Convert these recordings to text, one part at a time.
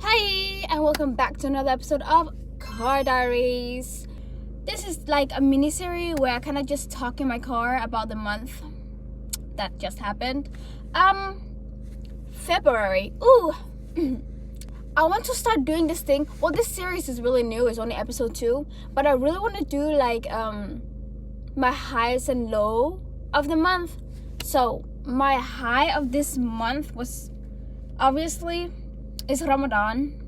Hi, and welcome back to another episode of Car Diaries. This is like a mini series where I kind of just talk in my car about the month that just happened. February. Ooh. I want to start doing this thing. Well, this series is really new. It's only episode 2, but I really want to do like my highs and low of the month. So my high of this month was obviously is Ramadan,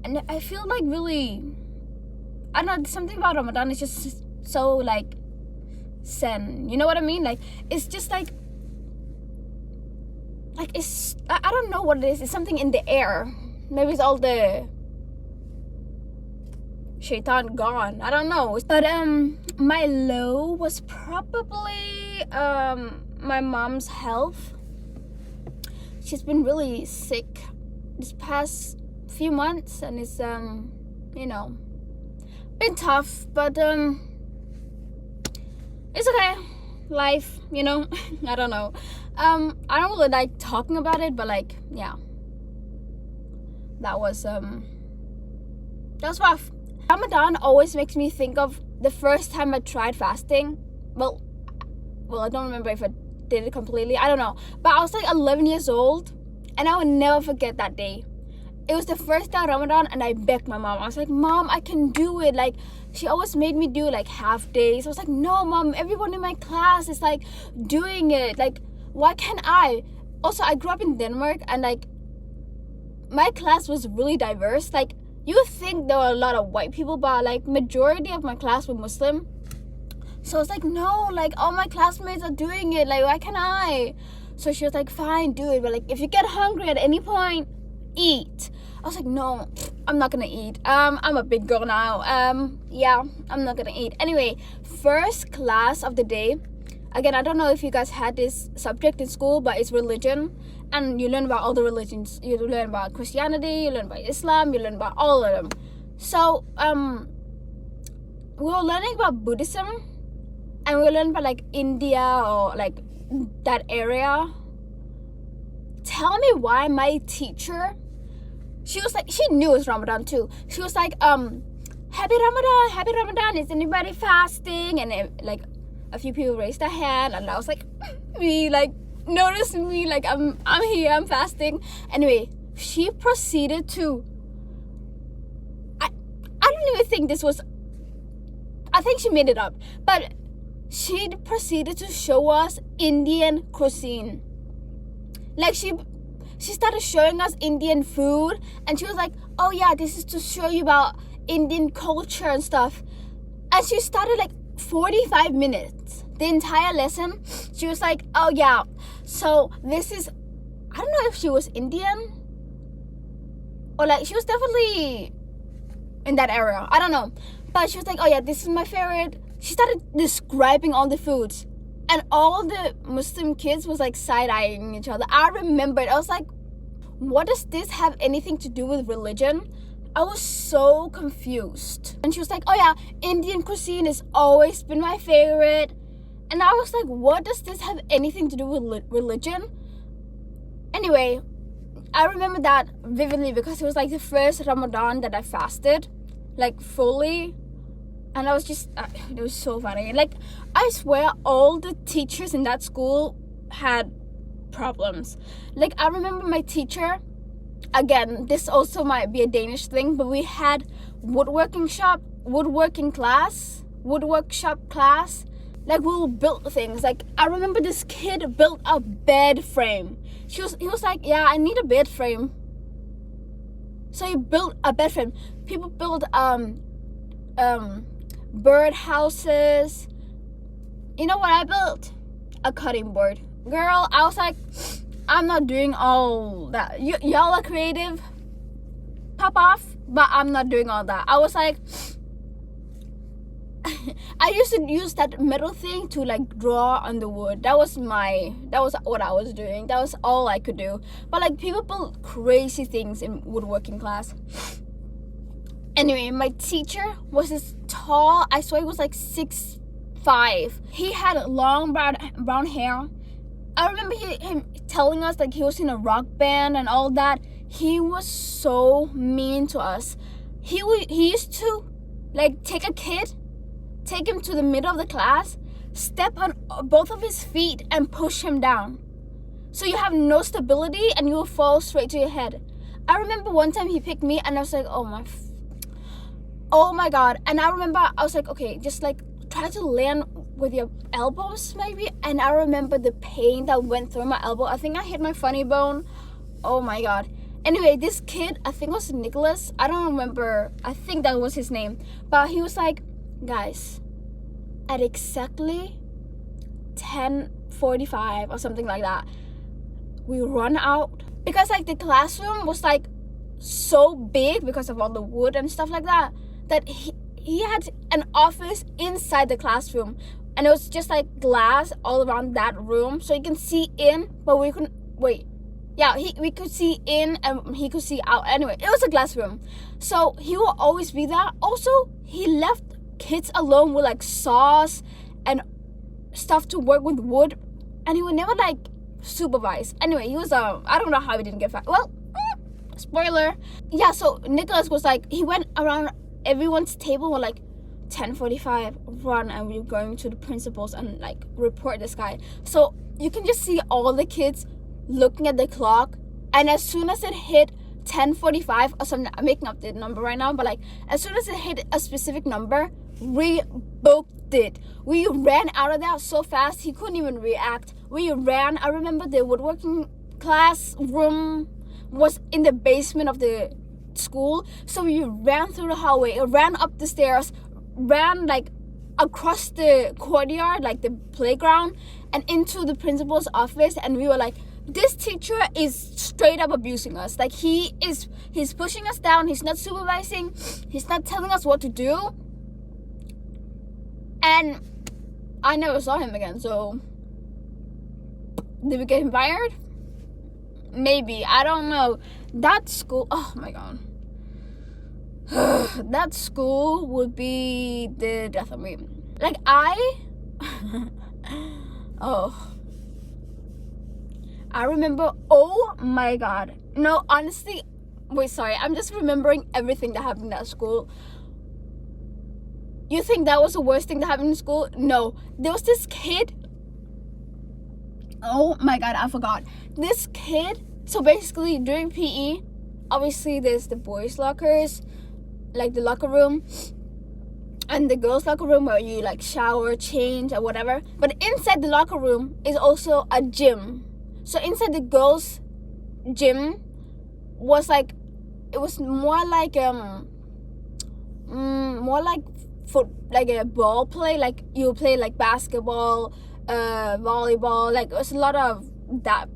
and I feel like really, I don't know, something about Ramadan is just so like zen, you know what I mean? Like it's just like it's, I don't know what it is. It's something in the air. Maybe it's all the shaitan gone, I don't know. But my low was probably my mom's health. She's been really sick this past few months, and it's been tough, but it's okay. Life, I don't know. I don't really like talking about it, but like, yeah, that was rough. Ramadan always makes me think of the first time I tried fasting. Well, I don't remember if I did it completely, I don't know, but I was like 11 years old, and I will never forget that day. It was the first day of Ramadan, and I begged my mom. I was like, Mom, I can do it. Like, she always made me do like half days. I was like, no, Mom, everyone in my class is like doing it. Like, why can't I? Also, I grew up in Denmark, and like my class was really diverse. Like, you would think there were a lot of white people, but like majority of my class were Muslim. So I was like, no, like all my classmates are doing it. Like, why can't I? So she was like, fine, do it. But like, if you get hungry at any point, eat. I was like, no, I'm not gonna eat. I'm a big girl now. Yeah, I'm not gonna eat. Anyway, first class of the day. Again, I don't know if you guys had this subject in school, but it's religion. And you learn about all the religions. You learn about Christianity, you learn about Islam, you learn about all of them. So, we were learning about Buddhism, and we learned about like India or like that area. Tell me why my teacher, she was like, she knew it was Ramadan too. She was like, happy Ramadan, is anybody fasting? And like a few people raised their hand, and I was like, me, like, notice me, like I'm here, I'm fasting. Anyway, she proceeded to, I don't even think this was, I think she made it up, but she proceeded to show us Indian cuisine. Like she started showing us Indian food, and she was like, oh yeah, this is to show you about Indian culture and stuff. And she started like 45 minutes, the entire lesson. She was like, oh yeah, so this is, I don't know if she was Indian or like she was definitely in that area, I don't know, but she was like, oh yeah, this is my favorite. She started describing all the foods, and all the Muslim kids was like side-eyeing each other. I remembered, I was like, what does this have anything to do with religion? I was so confused. And she was like, oh yeah, Indian cuisine has always been my favorite. And I was like, what does this have anything to do with religion? Anyway, I remember that vividly because it was like the first Ramadan that I fasted, like fully. And I was just, it was so funny. Like, I swear all the teachers in that school had problems. Like, I remember my teacher, again, this also might be a Danish thing, but we had woodwork shop class. Like, we will build things. Like, I remember this kid built a bed frame. He was like, yeah, I need a bed frame. So he built a bed frame. People build bird houses. You know what I built? A cutting board. Girl, I was like, I'm not doing all that. Y'all are creative, pop off, but I'm not doing all that. I was like, I used to use that metal thing to like draw on the wood. That was what I was doing. That was all I could do. But like, people build crazy things in woodworking class. Anyway, my teacher was this tall, I swear he was like 6'5". He had long brown hair. I remember him telling us like he was in a rock band and all that. he was so mean to us. He used to like take a kid, take him to the middle of the class, step on both of his feet and push him down. So you have no stability and you will fall straight to your head. I remember one time he picked me and I was like, oh my God. And I remember I was like, okay, just like try to land with your elbows maybe. And I remember the pain that went through my elbow. I think I hit my funny bone. Oh my God. Anyway, this kid, I think it was Nicholas. I don't remember. I think that was his name. But he was like, guys, at exactly 10:45 or something like that, we run out. Because like the classroom was like so big because of all the wood and stuff like that, that he had an office inside the classroom. And it was just like glass all around that room. So you can see in, but we couldn't, we could see in and he could see out. Anyway, it was a glass room. So he will always be there. Also, he left kids alone with like saws and stuff to work with wood. And he would never like supervise. Anyway, he was, I don't know how he didn't get fired. Well, spoiler. Yeah, so Nicholas was like, he went around everyone's table with like 10:45, run, and we're going to the principals and like report this guy. So you can just see all the kids looking at the clock, and as soon as it hit 10:45 or something, I'm making up the number right now, but like as soon as it hit a specific number, we booked it. We ran out of there so fast he couldn't even react. We ran. I remember the woodworking classroom was in the basement of the school, so we ran through the hallway, ran up the stairs, ran like across the courtyard, like the playground, and into the principal's office. And we were like, this teacher is straight up abusing us. Like he's pushing us down. He's not supervising. He's not telling us what to do. And I never saw him again. So did we get him fired? Maybe. I don't know. That school, oh my God. That school would be the death of me. Like I remember, oh my God. No, honestly, wait, sorry. I'm just remembering everything that happened at school. You think that was the worst thing that happened in school? No. There was this kid. Oh my God, I forgot. This kid, so basically during PE, obviously there's the boys' lockers, like the locker room, and the girls' locker room where you like shower, change, or whatever. But inside the locker room is also a gym. So inside the girls' gym was like, it was more like like a ball play. Like you play like basketball, volleyball. Like it was a lot of that.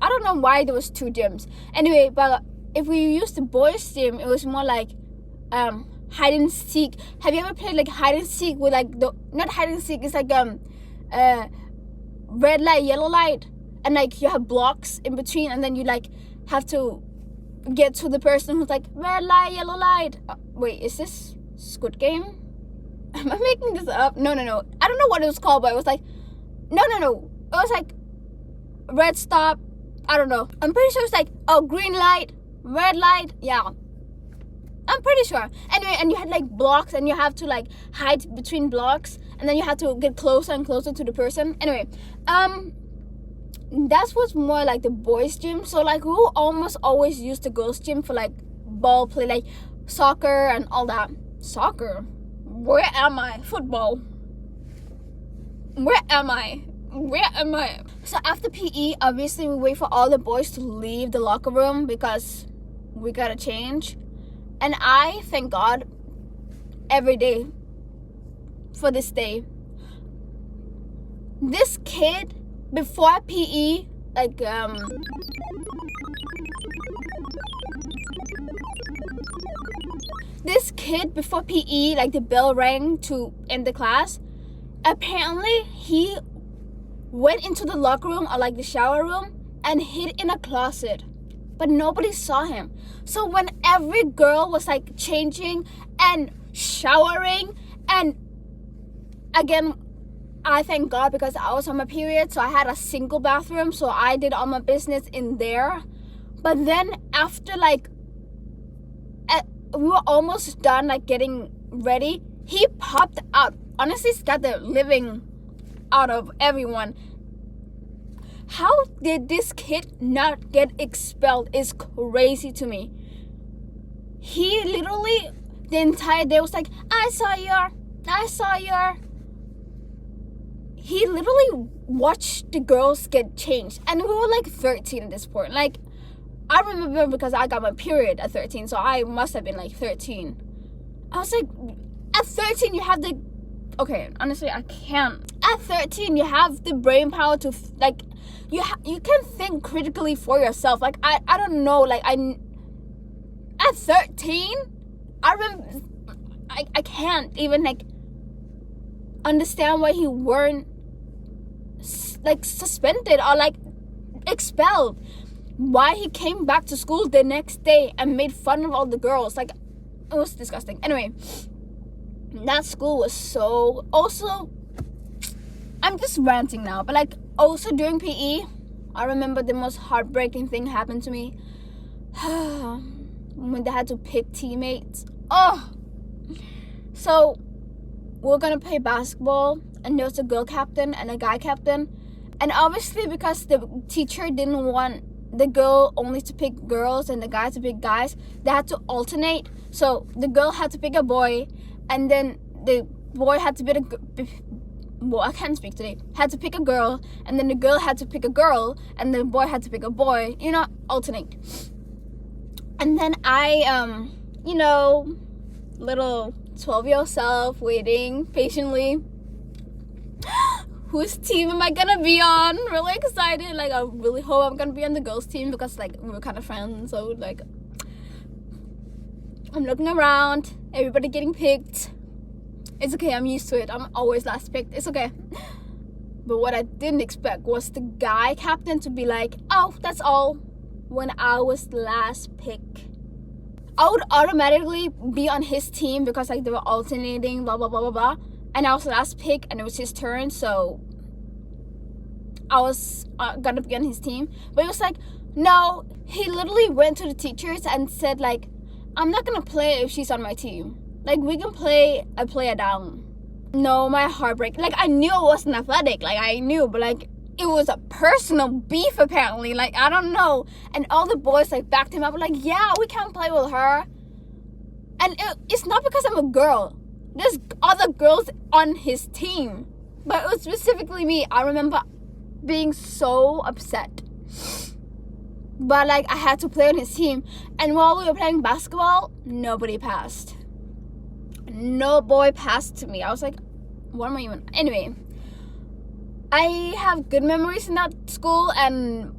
I don't know why there was two gyms. Anyway, but if we used the boys' gym, it was more like hide and seek. Have you ever played like hide and seek with like not hide and seek? It's like red light, yellow light, and like you have blocks in between, and then you like have to get to the person who's like red light, yellow light. Wait, is this Squid Game? Am I making this up? No. I don't know what it was called, but it was like no. It was like red stop. I don't know. I'm pretty sure it's like green light, red light. Yeah. I'm pretty sure. Anyway, and you had like blocks, and you have to like hide between blocks, and then you have to get closer and closer to the person. Anyway, that was more like the boys' gym. So like we almost always use the girls' gym for like ball play, like soccer and all that. Soccer? Where am I? Football. Where am I? So after PE, obviously we wait for all the boys to leave the locker room because we gotta change. And I thank God every day for this day. This kid before PE, like this kid before PE, like the bell rang to end the class. Apparently he went into the locker room or like the shower room and hid in a closet. But nobody saw him. So when every girl was like changing and showering, and again, I thank God because I was on my period, so I had a single bathroom, so I did all my business in there. But then after like we were almost done like getting ready, he popped out. Honestly, scared the living out of everyone. How did this kid not get expelled is crazy to me. He literally the entire day was like, I saw your. He literally watched the girls get changed. And we were like 13 at this point. Like, I remember because I got my period at 13, so I must have been like 13. I was like, at 13 you have the... Okay, honestly, I can't. At 13 you have the brain power to like... You can think critically for yourself. Like, I don't know, like, at 13, I remember... I can't even like understand why he weren't like suspended or like expelled. Why he came back to school the next day and made fun of all the girls. Like, it was disgusting. Anyway, that school was so... Also, I'm just ranting now, but like, also during PE, I remember the most heartbreaking thing happened to me. When they had to pick teammates. Oh! So, we're gonna play basketball, and there was a girl captain and a guy captain. And obviously, because the teacher didn't want the girl only to pick girls and the guy to pick guys, they had to alternate. So, the girl had to pick a boy, and then the boy had to pick I can't speak today. Had to pick a girl, and then the girl had to pick a girl, and the boy had to pick a boy. You know, alternate. And then I, little 12-year-old self waiting patiently. Whose team am I gonna be on? Really excited. Like, I really hope I'm gonna be on the girls' team because, like, we were kind of friends. So, like, I'm looking around. Everybody getting picked. It's okay. I'm used to it. I'm always last picked. It's okay. But what I didn't expect was the guy captain to be like, oh, that's all. When I was last pick, I would automatically be on his team because like they were alternating, blah blah blah blah blah, and I was the last pick and it was his turn, so I was gonna be on his team. But it was like, no, he literally went to the teachers and said like, I'm not gonna play if she's on my team. Like, we can play a player down. No, my heartbreak. Like, I knew I wasn't athletic, like I knew, but like, it was a personal beef apparently. Like, I don't know. And all the boys like backed him up. Like, yeah, we can't play with her. And it's not because I'm a girl. There's other girls on his team. But it was specifically me. I remember being so upset. But like, I had to play on his team. And while we were playing basketball, nobody passed. No boy passed to me. I was like, what am I even... Anyway, I have good memories in that school, and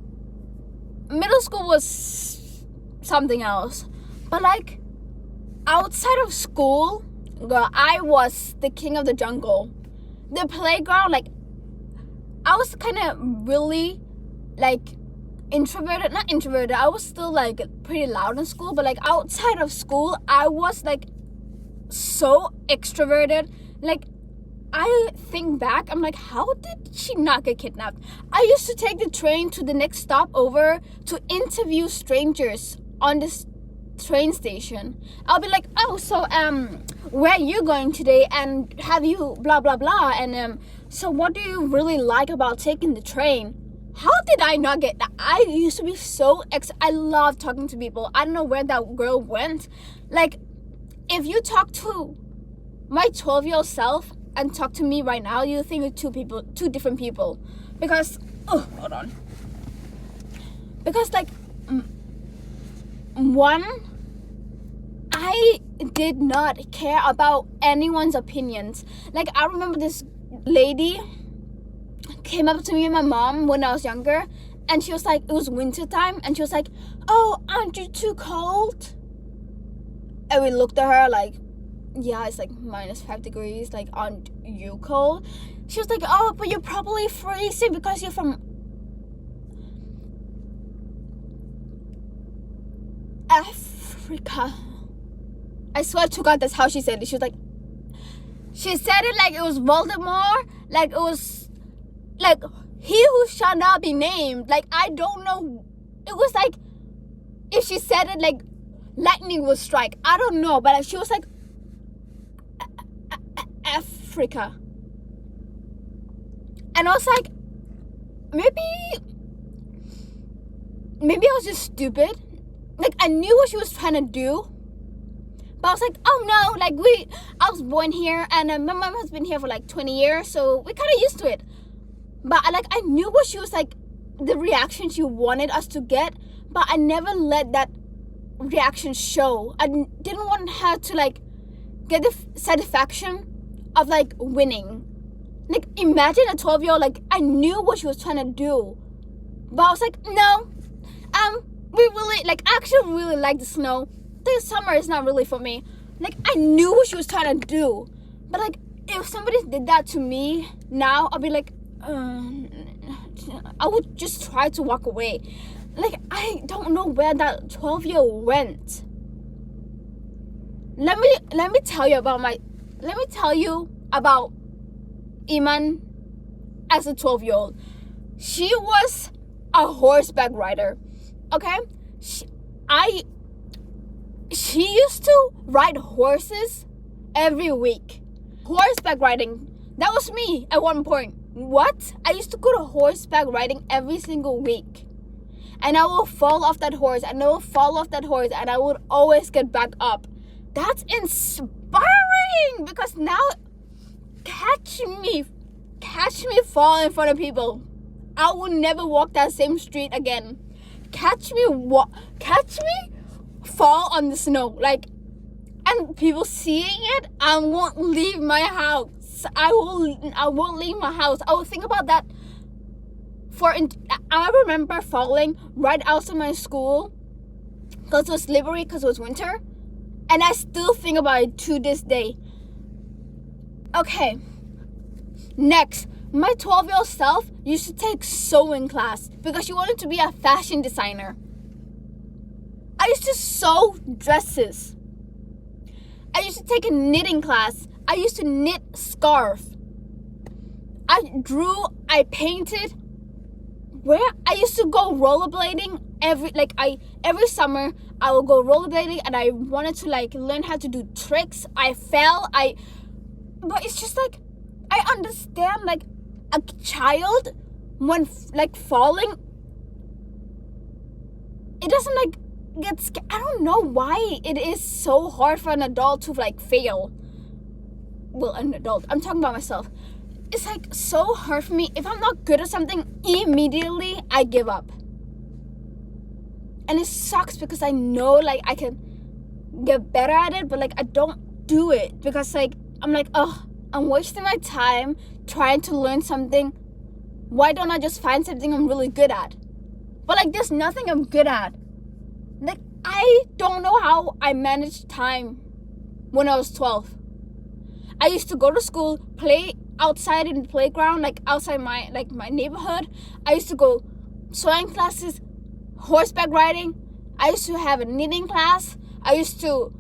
middle school was something else. But like, outside of school, girl, I was the king of the jungle. The playground, like, I was kind of really like introverted. Not introverted, I was still like pretty loud in school, but like outside of school, I was like so extroverted. Like, I think back, I'm like, how did she not get kidnapped? I used to take the train to the next stop over to interview strangers on this train station. I'll be like, oh, so where are you going today, and have you blah blah blah, and so what do you really like about taking the train? How did I not get that? I used to be so I love talking to people. I don't know where that girl went. Like, if you talk to my 12-year-old self and talk to me right now, you think we're two different people. Because, oh, hold on. Because, like, one, I did not care about anyone's opinions. Like, I remember this lady came up to me and my mom when I was younger, and she was like, it was winter time, and she was like, oh, aren't you too cold? And we looked at her like, yeah, it's like -5 degrees, like, aren't you cold? She was like, oh, but you're probably freezing because you're from Africa. I swear to God, that's how she said it. She was like, she said it like it was Voldemort, like it was like he who shall not be named. Like, I don't know, it was like if she said it like lightning will strike. I don't know, but like, she was like Africa. And I was like, maybe I was just stupid. Like, I knew what she was trying to do, but I was like, oh no, like I was born here, and my mom has been here for like 20 years, so we kind of used to it. But I knew what she was like, the reaction she wanted us to get, but I never let that reaction show. I didn't want her to like get the satisfaction of like winning. Like, imagine a 12-year-old, like, I knew what she was trying to do, but I was like, no, we really, like, I actually really like the snow. The summer is not really for me. Like, I knew what she was trying to do, but like, if somebody did that to me now, I'll be like, I would just try to walk away. Like, I don't know where that 12-year-old went. Let me tell you about Iman as a 12-year-old. She was a horseback rider. Okay? She used to ride horses every week. Horseback riding. That was me at one point. What? I used to go to horseback riding every single week. And I will fall off that horse, and I will fall off that horse, and I would always get back up. That's inspiring, because now catch me fall in front of people. I will never walk that same street again. Catch me fall on the snow, like, and people seeing it, I won't leave my house. I won't leave my house. I will think about that I remember falling right outside my school because it was slippery, because it was winter, and I still think about it to this day. Okay, next, my 12-year-old self used to take sewing class because she wanted to be a fashion designer. I used to sew dresses. I used to take a knitting class. I used to knit scarves. I drew, I painted. I used to go rollerblading every summer. I would go rollerblading, and I wanted to like learn how to do tricks. I fell. But it's just like, I understand, like, a child when like falling, it doesn't like get scared. I don't know why it is so hard for an adult to like fail. Well, an adult, I'm talking about myself. It's like so hard for me. If I'm not good at something, immediately I give up. And it sucks because I know like I can get better at it, but like I don't do it because like I'm like, oh, I'm wasting my time trying to learn something. Why don't I just find something I'm really good at? But like, there's nothing I'm good at. Like, I don't know how I managed time when I was 12. I used to go to school, play outside in the playground, like outside my neighborhood. I used to go sewing classes, horseback riding. I used to have a knitting class. I used to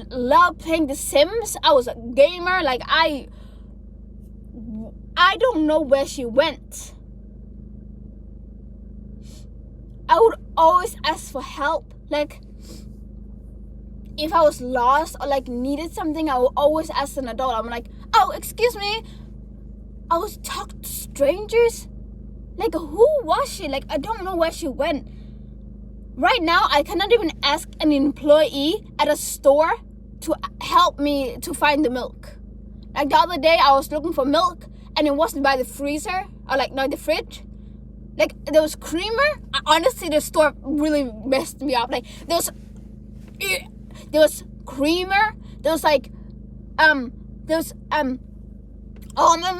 love playing The Sims. I was a gamer. Like, I don't know where she went. I would always ask for help. Like, if I was lost or like needed something, I would always ask an adult. I'm like, oh, excuse me. I was talking to strangers. Like, who was she? Like, I don't know where she went. Right now, I cannot even ask an employee at a store to help me to find the milk. Like, the other day, I was looking for milk, and it wasn't by the freezer, or like, not the fridge. Like, there was creamer. Honestly, the store really messed me up. Like, there was creamer. There was like, almond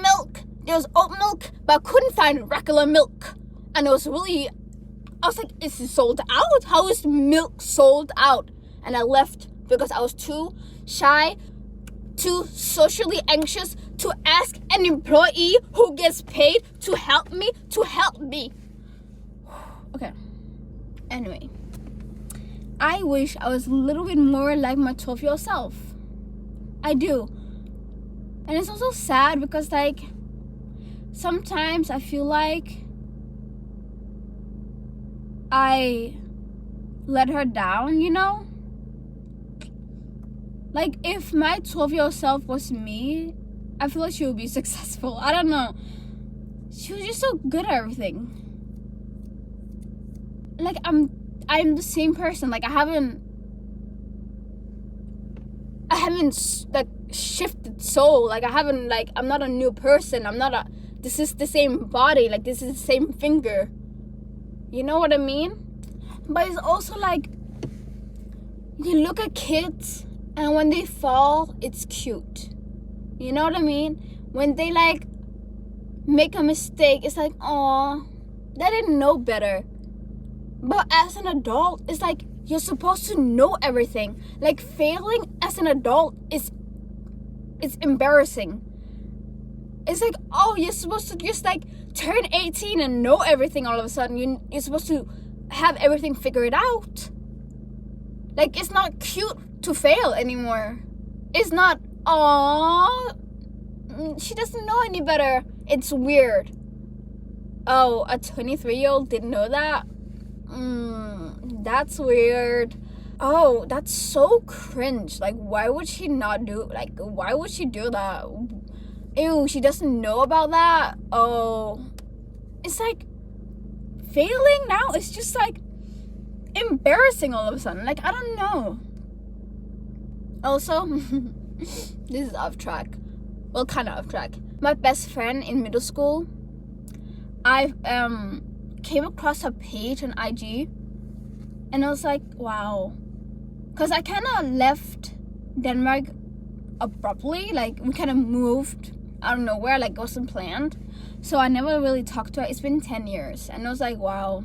milk. There was oat milk, but I couldn't find regular milk. And it was really, I was like, is it sold out? How is milk sold out? And I left because I was too shy, too socially anxious to ask an employee who gets paid to help me. Okay. Anyway, I wish I was a little bit more like my 12-year-old self. I do. And it's also sad because, like, sometimes I feel like I let her down, you know? Like, if my 12-year-old self was me, I feel like she would be successful. I don't know. She was just so good at everything. Like, I'm the same person. Like, I haven't like shifted soul. Like, I'm not a new person. This is the same body. Like, this is the same finger. You know what I mean? But it's also like, you look at kids and when they fall, it's cute. You know what I mean? When they like make a mistake, it's like, aw, they didn't know better. But as an adult, it's like you're supposed to know everything. Like, failing as an adult it's embarrassing. It's like, oh, you're supposed to just like turn 18 and know everything all of a sudden. You're supposed to have everything figured out. Like, it's not cute to fail anymore. It's not, aw, she doesn't know any better. It's weird. Oh, a 23-year-old didn't know that? That's weird. Oh, that's so cringe. Like, why would she do that? Ew, she doesn't know about that? Oh. It's like, failing now is just like embarrassing all of a sudden. Like, I don't know. Also, this is off track. Well, kind of off track. My best friend in middle school, I came across her page on IG, and I was like, wow. Because I kind of left Denmark abruptly. Like, we kind of moved out of nowhere. Like, it wasn't planned. So I never really talked to her. It's been 10 years. And I was like, wow.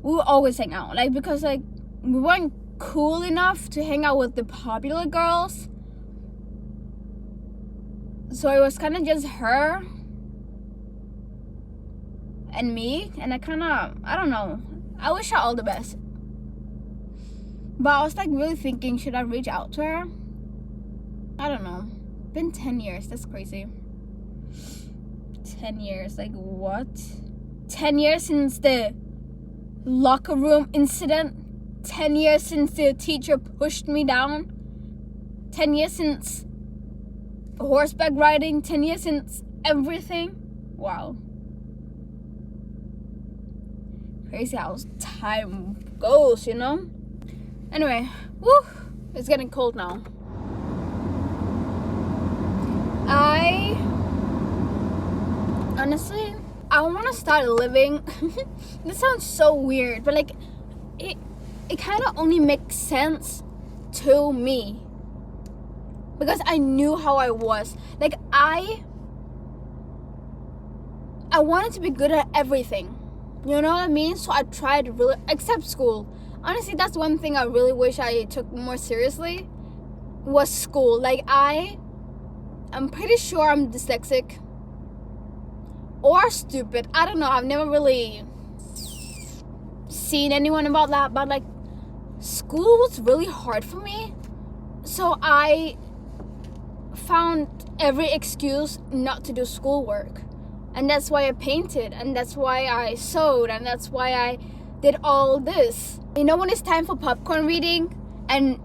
We would always hang out. Like, because, like, we weren't cool enough to hang out with the popular girls. So it was kind of just her and me. And I don't know. I wish her all the best. But I was like really thinking, should I reach out to her? I don't know. Been 10 years. That's crazy. 10 years. Like, what? 10 years since the locker room incident. 10 years since the teacher pushed me down. 10 years since horseback riding. 10 years since everything. Wow. Crazy how time goes, you know? Anyway, woo, it's getting cold now. Honestly, I want to start living. This sounds so weird, but like, it kind of only makes sense to me. Because I knew how I was. Like, I wanted to be good at everything. You know what I mean? So I tried really, except school. Honestly, that's one thing I really wish I took more seriously, was school. Like, I'm pretty sure I'm dyslexic. Or stupid. I don't know. I've never really seen anyone about that. But, like, school was really hard for me. So I found every excuse not to do schoolwork. And that's why I painted. And that's why I sewed. And that's why I did all this. You know, when it's time for popcorn reading and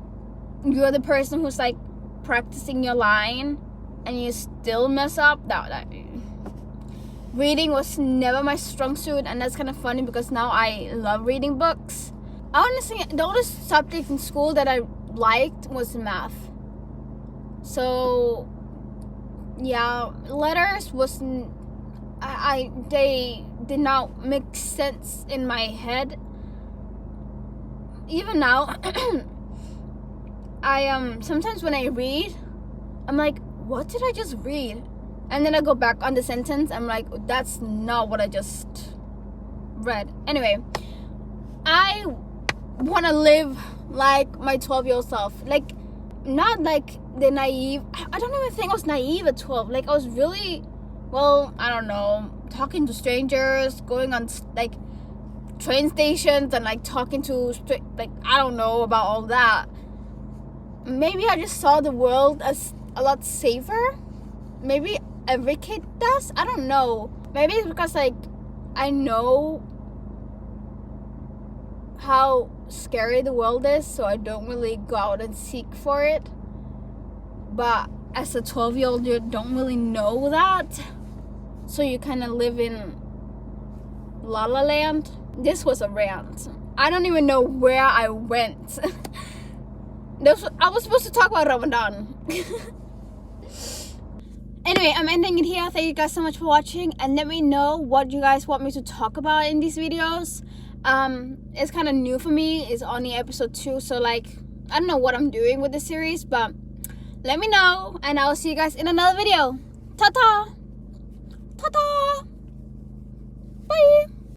you're the person who's like practicing your line and you still mess up, that reading was never my strong suit. And that's kind of funny because now I love reading books. Honestly, the only subject in school that I liked was math. So yeah, letters wasn't, they did not make sense in my head. Even now, I sometimes when I read, I'm like, what did I just read? And then I go back on the sentence, I'm like, that's not what I just read. Anyway, I want to live like my 12-year-old self. Like, not like the naive, I don't even think I was naive at 12. Like, I was really, well, I don't know, talking to strangers, going on like train stations and like talking to like, I don't know about all that. Maybe I just saw the world as a lot safer. Maybe every kid does. I don't know. Maybe it's because like I know how scary the world is, so I don't really go out and seek for it. But as a 12-year-old, you don't really know that, so you kind of live in La La Land. This was a rant. I don't even know where I went. I was supposed to talk about Ramadan. Anyway, I'm ending it here. Thank you guys so much for watching, and let me know what you guys want me to talk about in these videos. It's kind of new for me. It's only episode 2, so like, I don't know what I'm doing with this series, but let me know, and I'll see you guys in another video. Ta-ta! Ta-ta! Bye!